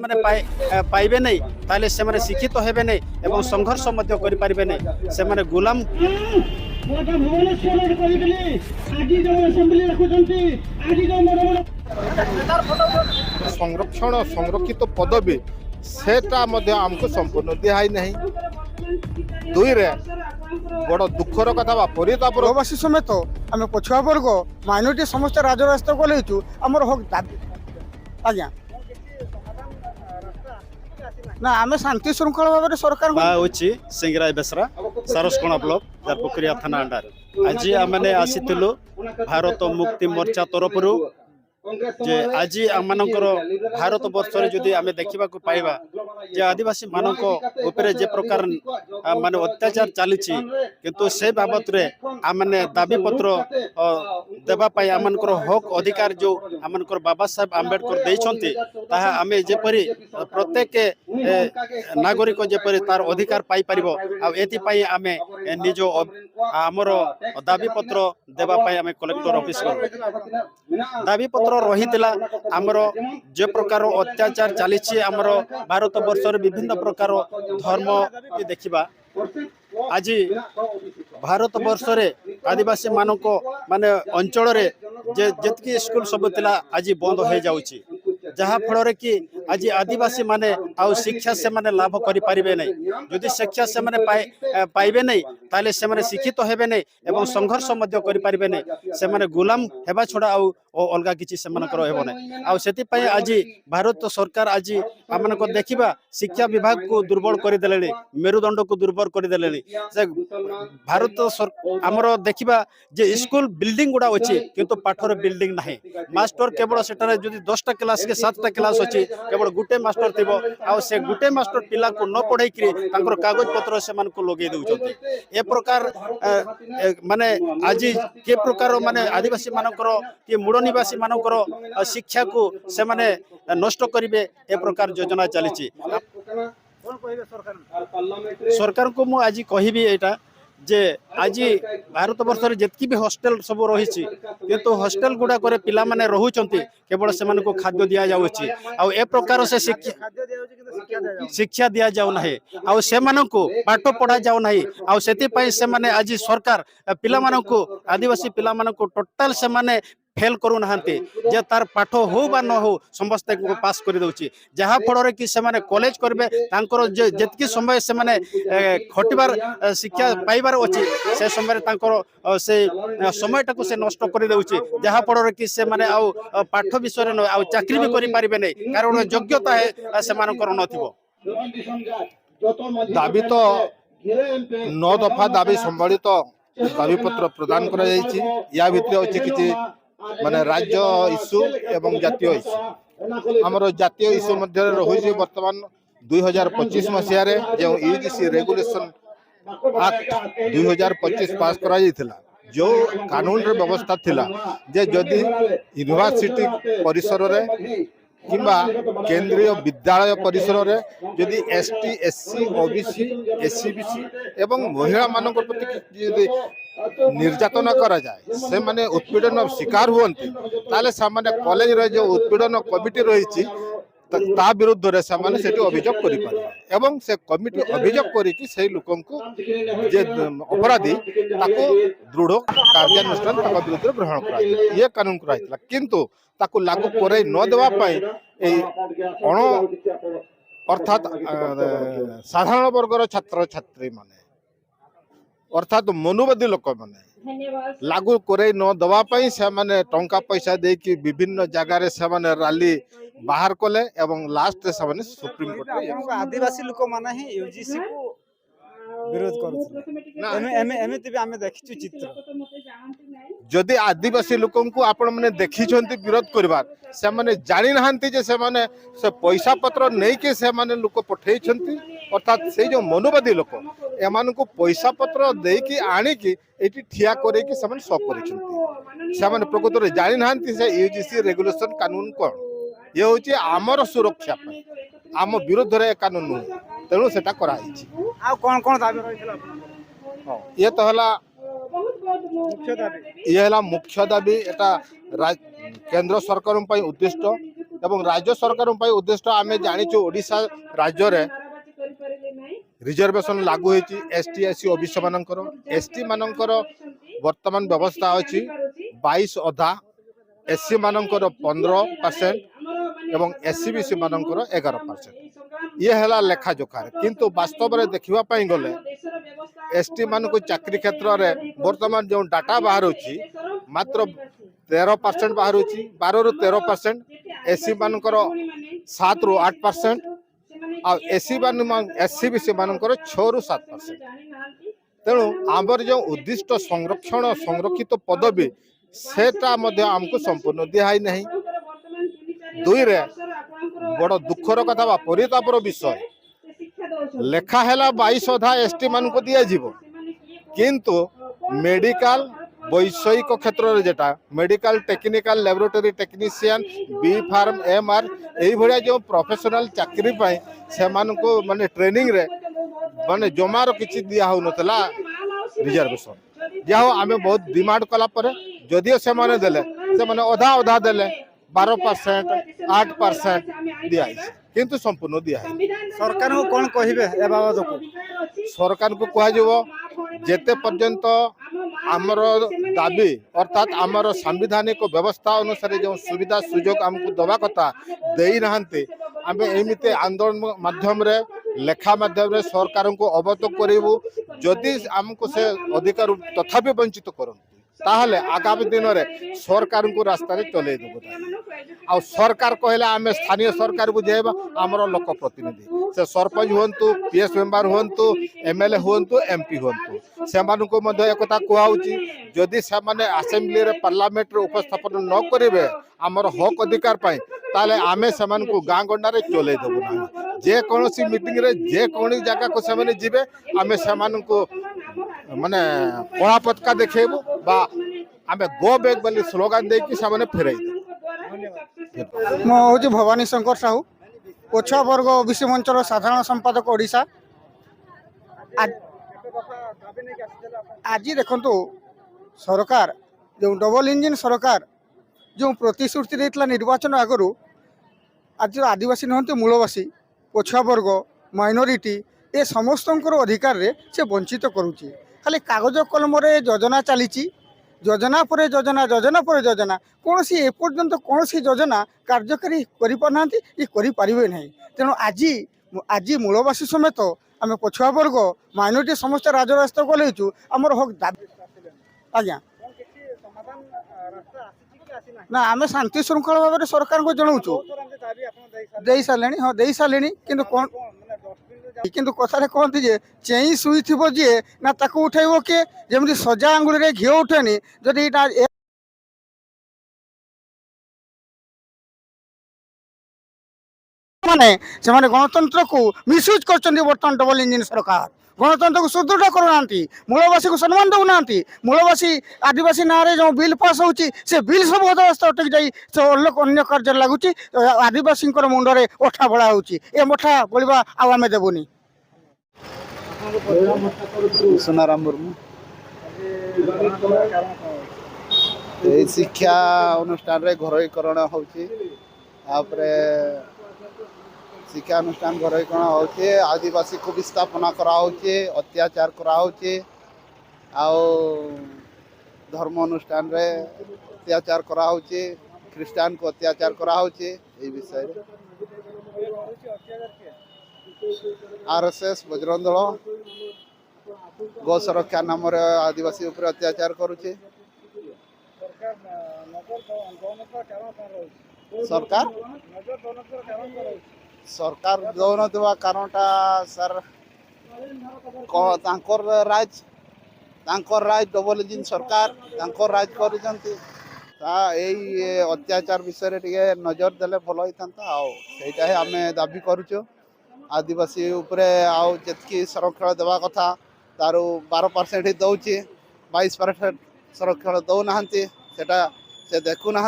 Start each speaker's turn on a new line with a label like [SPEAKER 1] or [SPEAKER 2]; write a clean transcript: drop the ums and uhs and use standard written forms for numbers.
[SPEAKER 1] ମାନେ ପାଇବେ ନାହିଁ ତାହେଲେ ସେମାନେ ଶିକ୍ଷିତ ହେବେ ନାହିଁ ଏବଂ ସଂଘର୍ଷ ମଧ୍ୟ କରିପାରିବେ ନାହିଁ। ସେମାନେ ଗୁଲାମ
[SPEAKER 2] ସଂରକ୍ଷଣ ସଂରକ୍ଷିତ ପଦବୀ ସେଟା ମଧ୍ୟ ଆମକୁ ସମ୍ପୂର୍ଣ୍ଣ ଦିଆହେଇ ନାହିଁ। ଦୁଇରେ ବଡ଼ ଦୁଃଖର କଥା ବା ପରିତାପର
[SPEAKER 3] ପ୍ରବାସୀ ସಮೇତ ଆମେ ପଛୁଆ ବର୍ଗ ମାଇନରିଟି ସମସ୍ତେ ରାଜରାସ୍ତା ଗଲେଛୁ ଆମର ହକ୍ ଦାବି। ଆଜ୍ଞା ନା ଆମେ ଶାନ୍ତି ଶୃଙ୍ଖଳ ଭାବରେ ସରକାର
[SPEAKER 1] ହେଉଛି ସିଙ୍ଗରାଇ ବେସରା ସାରସକଣା ବ୍ଲକ ଜାରପୋଖରିଆ ଥାନା ଅଣ୍ଡର। ଆଜି ଆମେ ଆସିଥିଲୁ ଭାରତ ମୁକ୍ତି ମୋର୍ଚ୍ଚା ତରଫରୁ ଯେ ଆଜି ଆମମାନଙ୍କର ଭାରତ ବର୍ଷରେ ଯଦି ଆମେ ଦେଖିବାକୁ ପାଇବା ଯେ ଆଦିବାସୀ ମାନଙ୍କ ଉପରେ ଯେ ପ୍ରକାର ମାନେ ଅତ୍ୟାଚାର ଚାଲିଛି କିନ୍ତୁ ସେ ବାବଦରେ ଆମେ ଦାବି ପତ୍ର ଦେବା ପାଇଁ ଆମମାନଙ୍କର ହକ୍ ଅଧିକାର ଯେଉଁ ଆମମାନଙ୍କର ବାବା ସାହେବ ଆମ୍ବେଦକର ଦେଇଛନ୍ତି ତାହା ଆମେ ଯେପରି ପ୍ରତ୍ୟେକ ନାଗରିକ ଯେପରି ତାର ଅଧିକାର ପାଇପାରିବ ଆଉ ଏଥିପାଇଁ ଆମେ ନିଜ ଆମର ଦାବି ପତ୍ର ଦେବା ପାଇଁ ଆମେ କଲେକ୍ଟର ଅଫିସ ଗଲୁ। ଦାବି ପତ୍ର ରହିଥିଲା ଆମର ଯେ ପ୍ରକାର ଅତ୍ୟାଚାର ଚାଲିଛି ଆମର ଭାରତ ବର୍ଷରେ ବିଭିନ୍ନ ପ୍ରକାର ଧର୍ମ ଦେଖିବା ଆଜି ଭାରତ ବର୍ଷରେ ଆଦିବାସୀ ମାନଙ୍କ ମାନେ ଅଞ୍ଚଳରେ ଯେତିକି ସ୍କୁଲ ସବୁ ଥିଲା ଆଜି ବନ୍ଦ ହୋଇଯାଉଛି ଯାହା ଫଳରେ କି ଆଜି ଆଦିବାସୀ ମାନେ ଆଉ ଶିକ୍ଷା ସେମାନେ ଲାଭ କରିପାରିବେ ନାହିଁ। ଯଦି ଶିକ୍ଷା ସେମାନେ ପାଇବେ ନାହିଁ ତାହେଲେ ସେମାନେ ଶିକ୍ଷିତ ହେବେ ନାହିଁ ଏବଂ ସଂଘର୍ଷ ମଧ୍ୟ କରିପାରିବେ ନାହିଁ। ସେମାନେ ଗୁଲାମ ହେବା ଛଡ଼ା ଆଉ ଅଲଗା କିଛି ସେମାନଙ୍କର ହେବ ନାହିଁ। ଆଉ ସେଥିପାଇଁ ଆଜି ଭାରତ ସରକାର ଆଜି ଆମମାନଙ୍କ ଦେଖିବା ଶିକ୍ଷା ବିଭାଗକୁ ଦୁର୍ବଳ କରିଦେଲେଣି, ମେରୁଦଣ୍ଡକୁ ଦୁର୍ବଳ କରିଦେଲେଣି। ସେ ଭାରତ ଆମର ଦେଖିବା ଯେ ସ୍କୁଲ ବିଲ୍ଡିଂ ଗୁଡ଼ା ଅଛି କିନ୍ତୁ ପାଠର ବିଲ୍ଡିଂ ନାହିଁ। ମାଷ୍ଟର କେବଳ ସେଠାରେ ଯଦି 10ଟା କ୍ଲାସ୍ କି 7ଟା କ୍ଲାସ୍ ଅଛି କେବଳ ଗୋଟେ ମାଷ୍ଟର ଥିବ ଆଉ ସେ ଗୋଟେ ମାଷ୍ଟର ପିଲାକୁ ନ ପଢ଼େଇକି ତାଙ୍କର କାଗଜ ପତ୍ର ସେମାନଙ୍କୁ ଲଗେଇ ଦେଉଛନ୍ତି। ଏ ପ୍ରକାର ମାନେ ଆଜି କି ପ୍ରକାର ମାନେ ଆଦିବାସୀ ମାନଙ୍କର କି ମୂଳ ନିବାସୀ ମାନଙ୍କର ଶିକ୍ଷାକୁ ସେମାନେ ନଷ୍ଟ କରିବେ ଏ ପ୍ରକାର ଯୋଜନା ଚାଲିଛି। ସରକାରଙ୍କୁ ମୁଁ ଆଜି କହିବି ଏଇଟା ଯେ ଆଜି ଭାରତ ବର୍ଷରେ ଯେତିକି ବି ହଷ୍ଟେଲ ସବୁ ରହିଛି କିନ୍ତୁ ହଷ୍ଟେଲ ଗୁଡ଼ାକରେ ପିଲାମାନେ ରହୁଛନ୍ତି କେବଳ ସେମାନଙ୍କୁ ଖାଦ୍ୟ ଦିଆଯାଉଛି ଆଉ ଏ ପ୍ରକାର ସେ ଶିକ୍ଷା ଦିଆଯାଉ ନାହିଁ ଆଉ ସେମାନଙ୍କୁ ପାଠ ପଢ଼ା ଯାଉ ନାହିଁ। ଆଉ ସେଥିପାଇଁ ସେମାନେ ଆଜି ସରକାର ପିଲାମାନଙ୍କୁ ଆଦିବାସୀ ପିଲାମାନଙ୍କୁ ଟୋଟାଲ ସେମାନେ ଫେଲ୍ କରୁନାହାନ୍ତି ଯେ ତାର ପାଠ ହଉ ବା ନ ହଉ ସମସ୍ତଙ୍କୁ ପାସ୍ କରିଦେଉଛି ଯାହା ଫଳରେ କି ସେମାନେ କଲେଜ କରିବେ ତାଙ୍କର ଯେତିକି ସମୟ ସେମାନେ ଖଟିବାର ଶିକ୍ଷା ପାଇବାର ଅଛି ସେ ସମୟରେ ତାଙ୍କର ସେ ସମୟଟାକୁ ସେ ନଷ୍ଟ କରିଦେଉଛି ଯାହା ଫଳରେ କି ସେମାନେ ଆଉ ପାଠ ବିଷୟରେ ଆଉ ଚାକିରି ବି କରିପାରିବେ ନାହିଁ କାରଣ ଯୋଗ୍ୟତା ସେମାନଙ୍କର ନଥିବ।
[SPEAKER 2] ଦାବି ତ 9 ଦଫା ଦାବି ସମ୍ବଳିତ ଦାବିପତ୍ର ପ୍ରଦାନ କରାଯାଇଛି। ୟା ଭିତରେ ଅଛି କିଛି ମାନେ ରାଜ୍ୟ ଇସ୍ୟୁ ଏବଂ ଜାତୀୟ ଇସ୍ୟୁ। ଆମର ଜାତୀୟ ଇସ୍ୟୁ ମଧ୍ୟରେ ରହୁଛି ବର୍ତ୍ତମାନ 2025 ମସିହାରେ ଯେଉଁ ୟୁଜିସି ରେଗୁଲେସନ ଆକ୍ଟ 2025 ପାସ୍ କରାଯାଇଥିଲା ଯେଉଁ କାନୁନରେ ବ୍ୟବସ୍ଥା ଥିଲା ଯେ ଯଦି ୟୁନିଭର୍ସିଟି ପରିସରରେ କିମ୍ବା କେନ୍ଦ୍ରୀୟ ବିଦ୍ୟାଳୟ ପରିସରରେ ଯଦି ST SC OBC SCBC ଏବଂ ମହିଳାମାନଙ୍କ ପ୍ରତି ଯଦି ନିର୍ଯାତନା କରାଯାଏ ସେମାନେ ଉତ୍ପୀଡ଼ନ ଶିକାର ହୁଅନ୍ତି ତାହେଲେ ସେମାନେ କଲେଜରେ ଯେଉଁ ଉତ୍ପୀଡ଼ନ କମିଟି ରହିଛି ତା ବିରୁଦ୍ଧରେ ସେମାନେ ସେଠି ଅଭିଯୋଗ କରିପାରିବେ ଏବଂ ସେ କମିଟି ଅଭିଯୋଗ କରିକି ସେହି ଲୋକଙ୍କୁ ଯେ ଅପରାଧୀ ତାକୁ ଦୃଢ଼ କାର୍ଯ୍ୟାନୁଷ୍ଠାନ ତାଙ୍କ ବିରୁଦ୍ଧରେ ଗ୍ରହଣ କରାଯିବ ଇଏ କାନୁନ କରାଯାଇଥିଲା। କିନ୍ତୁ ତାକୁ ଲାଗୁ କରାଇ ନ ଦେବା ପାଇଁ এই অর্থাৎ সাধারণ বর্গর ছাত্রছাত্রী মানে অর্থাৎ মনোবাদী লোক মানে লাগু করাই ন দেওয়া সেমানে টঙ্কা পয়সা ଦେଇକି বিভিন্ন জায়গায় সেমানে রালি বাহার কলে এবং লাস্টে সেমানে সুপ্রিম কোর্ট
[SPEAKER 3] আদিবাসী লোক মানে ହିଁ ୟୁଜିସି କୁ ବିରୋଧ କରୁଥିଲେ। ଏମିତି ବି ଆମେ ଦେଖିଛୁ ଚିତ୍ର।
[SPEAKER 2] যদি আদিবাসী লোকଙ୍କୁ ଆପଣ ମାନେ ଦେଖିଛନ୍ତି ବିରୋଧ କରିବାର ସେମାନେ ଜାଣି ନାହାନ୍ତି ଯେ ସେମାନେ ସେ ପଇସା ପତ୍ର ନେଇକି ସେମାନେ ଲୋକ ପଠେଇଛନ୍ତି ଅର୍ଥାତ୍ ସେଇ ଯେଉଁ ମନୋବାଦୀ ଲୋକ ଏମାନଙ୍କୁ ପଇସା ପତ୍ର ଦେଇକି ଆଣିକି ଏଠି ଠିଆ କରେଇକି ସେମାନେ ସବ୍ କରିଛନ୍ତି। ସେମାନେ ପ୍ରକୃତରେ ଜାଣି ନାହାନ୍ତି ସେ ୟୁଜିସି ରେଗୁଲେସନ କାନୁନ କ'ଣ। ଇଏ ହେଉଛି ଆମର ସୁରକ୍ଷା ପାଇଁ ଆମ ବିରୁଦ୍ଧରେ ଏ କାନୁନ ନୁହେଁ ତେଣୁ ସେଟା କରାଯାଇଛି।
[SPEAKER 3] ଆଉ କ'ଣ କ'ଣ ଦାବି ରହିଥିଲା?
[SPEAKER 2] ଇଏ ତ ହେଲା ଇଏ ହେଲା ମୁଖ୍ୟ ଦାବି। ଏଟା କେନ୍ଦ୍ର ସରକାରଙ୍କ ପାଇଁ ଉଦ୍ଦିଷ୍ଟ ଏବଂ ରାଜ୍ୟ ସରକାରଙ୍କ ପାଇଁ ଉଦ୍ଦିଷ୍ଟ ଆମେ ଜାଣିଛୁ ଓଡ଼ିଶା ରାଜ୍ୟରେ ରିଜର୍ଭେସନ ଲାଗୁ ହୋଇଛି ଏସଟି ଏସସି ଓବିସି ମାନଙ୍କର ଏସଟି ମାନଙ୍କର ବର୍ତ୍ତମାନ ବ୍ୟବସ୍ଥା ଅଛି 22 ଅଧା एससी मानकर 15% एवं एससी बीसी मानकर 11%। ये है लेखा जोखा किंतु वास्तव में देखा गले एसटी मान को चाकरी क्षेत्र में वर्तमान जो डाटा बाहर मात्र 13% बाहर 12 ରୁ 13%, एससी मानकर 7 ରୁ 8% और एससी बीसी मानकर 6 ରୁ 7%। तेणु आमर जो उद्दिष्ट संरक्षण संरक्षित पदवी सेटा मध्य आमको संपूर्ण दिहाई नहीं। दुई रे बड़ दुखर कथा बा परितापर विषय लेखा है 22 अधा एसटी मान को दिया जीवो किंतु मेडिकल वैषयिक क्षेत्र रे जेटा medical technical laboratory technician B pharm MR यही भाया जो प्रोफेशनल चाकरी पाई से मानको माने ट्रेनिंग रे माने जमार किछि दिया हो नतला रिजर्वेशन जाओ आमे बहुत डिमांड कला परे जदियो से माने देले से माने अधा अधा देले 12% 8% दिया किंतु संपूर्ण दिया
[SPEAKER 3] सरकार को कौन कहिबे ए बाबद को
[SPEAKER 2] सरकार को कह जीवो जेते पर्यंत आमर दाबी अर्थात आमर संवैधानिक व्यवस्था अनुसार जो सुविधा सुजोग हमको दवा कथा देई रहंते आमे एमिते आंदोलन माध्यम रे लेखा माध्यम रे सरकार को अवगत करिवु जदि हमको से अधिकार तथापि वंचित करन ताहले आगामी दिन में सरकार को रास्ता रे चले देबो आ सरकार कहले आमे स्थानीय सरकार को जेबा हमर लोक प्रतिनिधि से सरपंच होंतु पीएस मेंबर होंतु एमएलए होंतु एमपी होंतु से मान को मध्य एकता कहउची जदि से माने असेंबली रे पार्लियामेंट रे उपस्थापन न करिवे हमर हक अधिकार पाई ताले आमे समान को गाँ गंडा रे चले देबो ना जे कोनोसी मीटिंग रे जे कोनी जगह को से माने जिबे आमे समान को माने कला पतका देखेबो बा आमे गो बैक वाली स्लोगान दे कि सामने फेराई
[SPEAKER 4] मो हूँ भवानी शंकर साहू पछुआ वर्ग ओबीसी मंचर साधारण संपादक ओडिशा। आज देखु सरकार जो डबल इंजिन सरकार जो प्रतिश्रुति देता निर्वाचन आगु आज आदिवासी नुहति मूलवासी पछुआ वर्ग माइनोरिटी ए समस्त अधिकार रे से वंचित करुच्ची खाली कागज कलम योजना चली योजना पर योजना योजना पर योजना कौन सी एपर्यंत कौन सी योजना कार्यकारी करें ना तेणु आज आज मूलवासी समेत आम पछुआ वर्ग माइनोरिटी समस्त राजरास्ता गलु आमर हक दाबी आज्ञा ना आम शांति श्रृंखला भाव में सरकार को जनाऊँ दे सारे हाँ दे सारे कि कौन किंतु कथारे कहती जे चेई शुई थी जी ना ताकू उठाइब किए जमी सजा आंगुल घी उठेनी जदि माने गणतंत्र को मिसयूज कर बर्तमान डबल इंजिन सरकार गणतंत्र को सुदृढ़ करूना मूलवासी को सम्मान दौना मूलवासी आदिवासी ना जो बिल पास हो बिल सब अदालत अटक जाए अन्य कार्य लगुच आदिवासी मुंडे अठा बड़ा होठा बोलवा आम देवनी
[SPEAKER 5] सुनाराम मुर्मू शिक्षा अनुष्ठान रे घरोईकरण होची शिक्षा अनुष्ठान घरोईकरण होचे आदिवासी को विस्थापना करा होचे अत्याचार करा होचे धर्म अनुष्ठान रे अत्याचार करा होचे ख्रिस्टान को अत्याचार करा होचे ए विषय आरएसएस बजरंग दल गौ सुरक्षा नाम आदिवासी उपर अत्याचार करुचे सरकार सरकार दौन देवा कारणटा सर राज डबल इंजिन सरकार राज कर अत्याचार विषय टे नजर देले भल होता आम दाबी करुचु आदिवासी उपरे आउ जेतकी संरक्षण देवा कथा तारू 12% ही दौची 22% संरक्षण दौना से देखुना